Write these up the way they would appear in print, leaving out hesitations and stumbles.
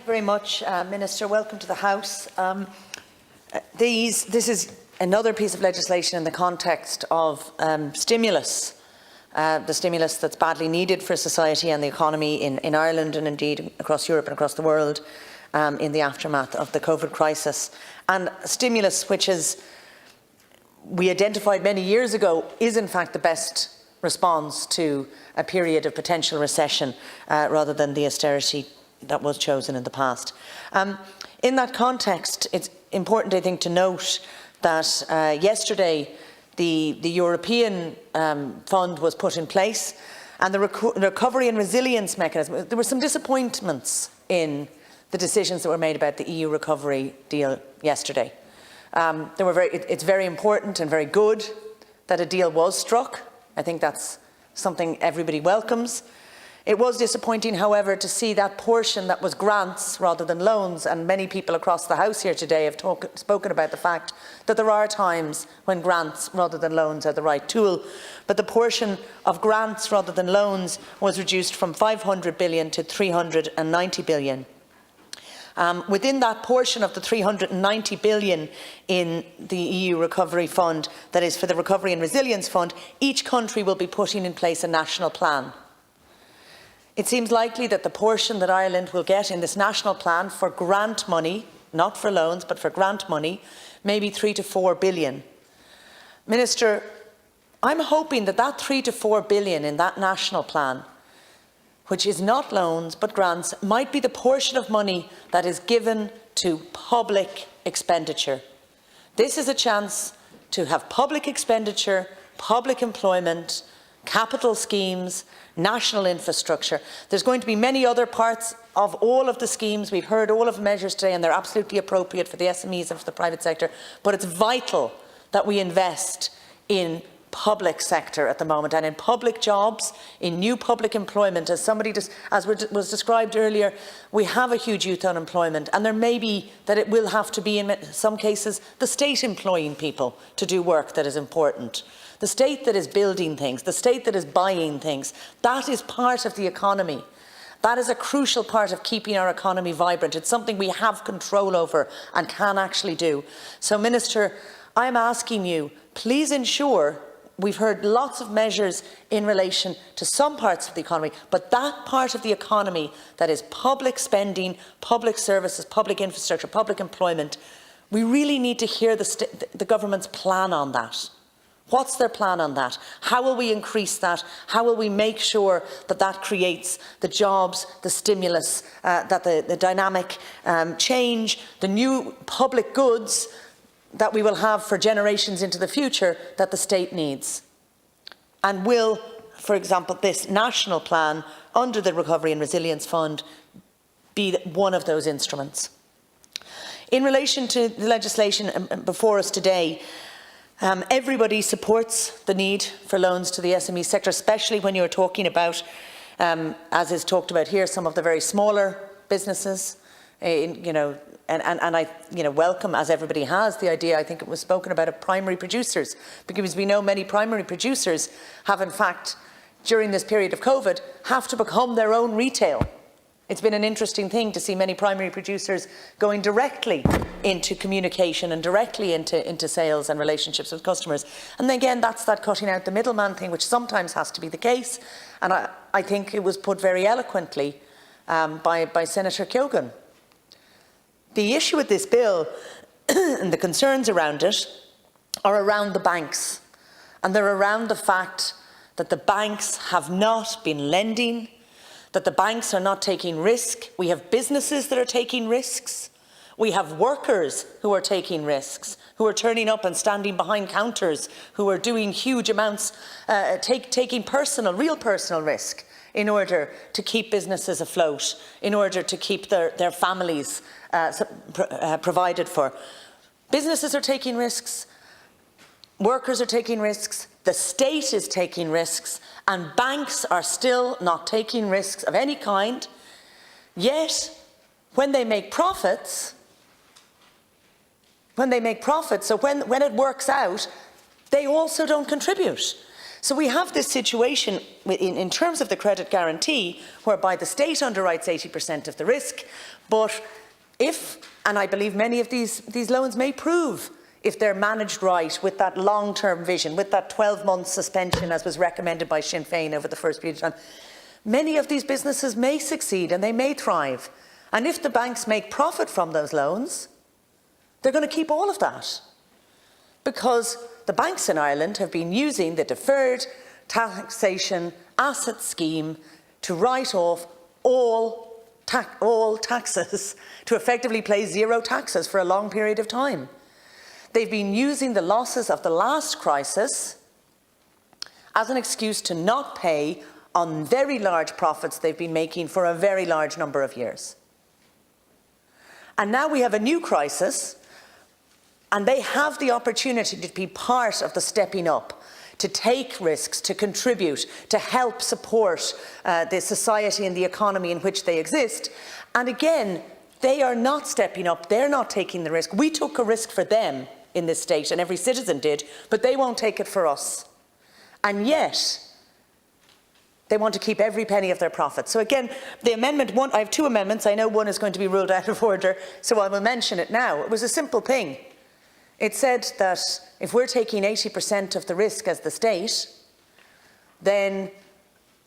very much, Minister. Welcome to the House. This is another piece of legislation in the context of stimulus, the stimulus that's badly needed for society and the economy in Ireland and indeed across Europe and across the world in the aftermath of the COVID crisis. And stimulus which we identified many years ago is in fact the best response to a period of potential recession rather than the austerity that was chosen in the past. In that context, it's important, I think, to note that yesterday the European fund was put in place, and the recovery and resilience mechanism. There were some disappointments in the decisions that were made about the EU recovery deal yesterday. It's very important and very good that a deal was struck. I think that's something everybody welcomes. It was disappointing, however, to see that portion that was grants rather than loans, and many people across the House here today have spoken about the fact that there are times when grants rather than loans are the right tool, but the portion of grants rather than loans was reduced from 500 billion to 390 billion. Within that portion of the 390 billion in the EU Recovery Fund, that is for the Recovery and Resilience Fund, each country will be putting in place a national plan. It seems likely that the portion that Ireland will get in this national plan for grant money, not for loans, but for grant money, may be 3 to 4 billion. Minister, I'm hoping that that 3 to 4 billion in that national plan, which is not loans but grants, might be the portion of money that is given to public expenditure. This is a chance to have public expenditure, public employment, capital schemes, national infrastructure. There's going to be many other parts of all of the schemes. We've heard all of the measures today, and they're absolutely appropriate for the SMEs and for the private sector, but it's vital that we invest in public sector at the moment and in public jobs, in new public employment. As was described earlier, we have a huge youth unemployment, and there may be that it will have to be in some cases the state employing people to do work that is important. The state that is building things, the state that is buying things, that is part of the economy. That is a crucial part of keeping our economy vibrant. It's something we have control over and can actually do. So, Minister, I'm asking you, please ensure. We've heard lots of measures in relation to some parts of the economy, but that part of the economy that is public spending, public services, public infrastructure, public employment, we really need to hear the government's plan on that. What's their plan on that? How will we increase that? How will we make sure that that creates the jobs, the stimulus, that the dynamic change, the new public goods that we will have for generations into the future that the state needs? And will, for example, this national plan under the Recovery and Resilience Fund be one of those instruments? In relation to the legislation before us today, everybody supports the need for loans to the SME sector, especially when you're talking about, as is talked about here, some of the very smaller businesses. And I welcome, as everybody has, the idea, I think it was spoken about, of primary producers, because we know many primary producers have, in fact, during this period of COVID, have to become their own retail. It's been an interesting thing to see many primary producers going directly into communication and directly into sales and relationships with customers. And again, that's that cutting out the middleman thing, which sometimes has to be the case. And I think it was put very eloquently by Senator Keoghan. The issue with this bill and the concerns around it are around the banks, and they're around the fact that the banks have not been lending, that the banks are not taking risk. We have businesses that are taking risks. We have workers who are taking risks, who are turning up and standing behind counters, who are doing huge amounts, taking real personal risk in order to keep businesses afloat, in order to keep their families provided for. Businesses are taking risks, workers are taking risks, the state is taking risks, and banks are still not taking risks of any kind. Yet, when they make profits, so when it works out, they also don't contribute. So we have this situation in terms of the credit guarantee, whereby the state underwrites 80% of the risk, but if, and I believe many of these loans may prove, if they're managed right with that long-term vision, with that 12-month suspension as was recommended by Sinn Féin over the first period of time, many of these businesses may succeed and they may thrive. And if the banks make profit from those loans, they're going to keep all of that. Because the banks in Ireland have been using the deferred taxation asset scheme to write off all taxes, to effectively pay zero taxes for a long period of time. They've been using the losses of the last crisis as an excuse to not pay on very large profits they've been making for a very large number of years. And now we have a new crisis, and they have the opportunity to be part of the stepping up, to take risks, to contribute, to help support the society and the economy in which they exist. And again, they are not stepping up, they're not taking the risk. We took a risk for them in this state, and every citizen did, but they won't take it for us. And yet, they want to keep every penny of their profits. So again, the amendment one, I have two amendments. I know one is going to be ruled out of order, so I will mention it now. It was a simple thing. It said that if we're taking 80% of the risk as the state, then,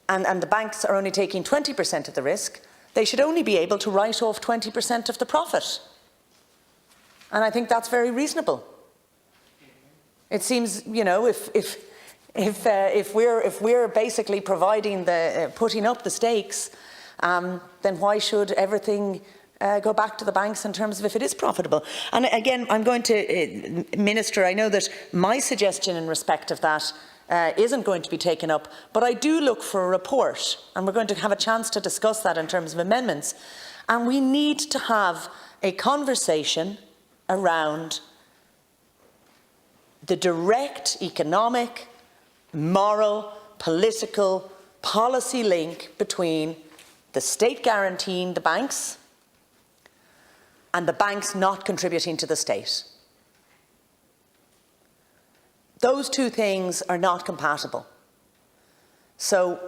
and the banks are only taking 20% of the risk, they should only be able to write off 20% of the profit. And I think that's very reasonable. It seems, you know, if we're basically providing the putting up the stakes, then why should everything go back to the banks in terms of if it is profitable? And again, I'm going to, Minister, I know that my suggestion in respect of that isn't going to be taken up, but I do look for a report, and we're going to have a chance to discuss that in terms of amendments. And we need to have a conversation around the direct economic, moral, political, policy link between the state guaranteeing the banks and the banks not contributing to the state. Those two things are not compatible. So,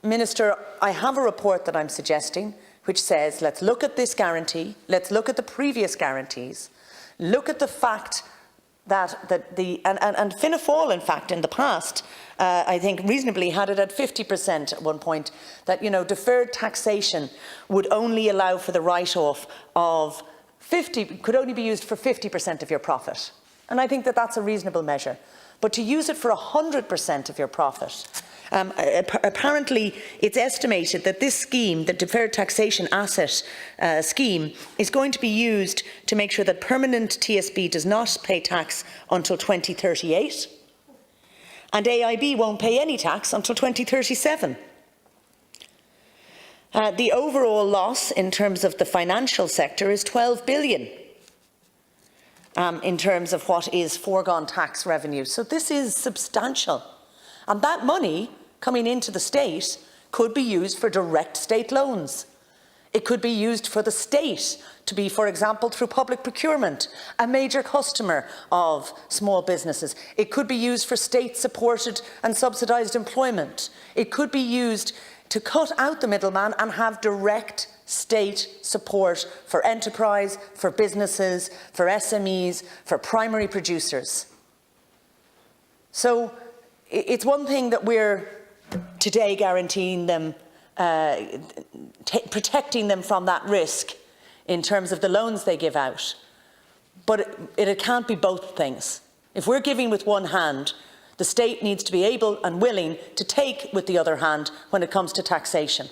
Minister, I have a report that I'm suggesting which says, let's look at this guarantee, let's look at the previous guarantees, look at the fact that and Fianna Fáil, in fact, in the past, I think reasonably had it at 50% at one point, that, you know, deferred taxation would only allow for the write-off of could only be used for 50% of your profit. And I think that that's a reasonable measure. But to use it for 100% of your profit, apparently it's estimated that this scheme, the deferred taxation asset scheme, is going to be used to make sure that permanent TSB does not pay tax until 2038, and AIB won't pay any tax until 2037. The overall loss in terms of the financial sector is 12 billion in terms of what is foregone tax revenue. So this is substantial. And that money coming into the state could be used for direct state loans. It could be used for the state to be, for example, through public procurement, a major customer of small businesses. It could be used for state-supported and subsidised employment. It could be used to cut out the middleman and have direct state support for enterprise, for businesses, for SMEs, for primary producers. So it's one thing that we're today guaranteeing them, protecting them from that risk in terms of the loans they give out. But it can't be both things. If we're giving with one hand, the state needs to be able and willing to take with the other hand when it comes to taxation,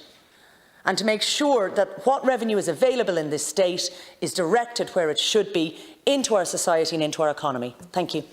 and to make sure that what revenue is available in this state is directed where it should be, into our society and into our economy. Thank you.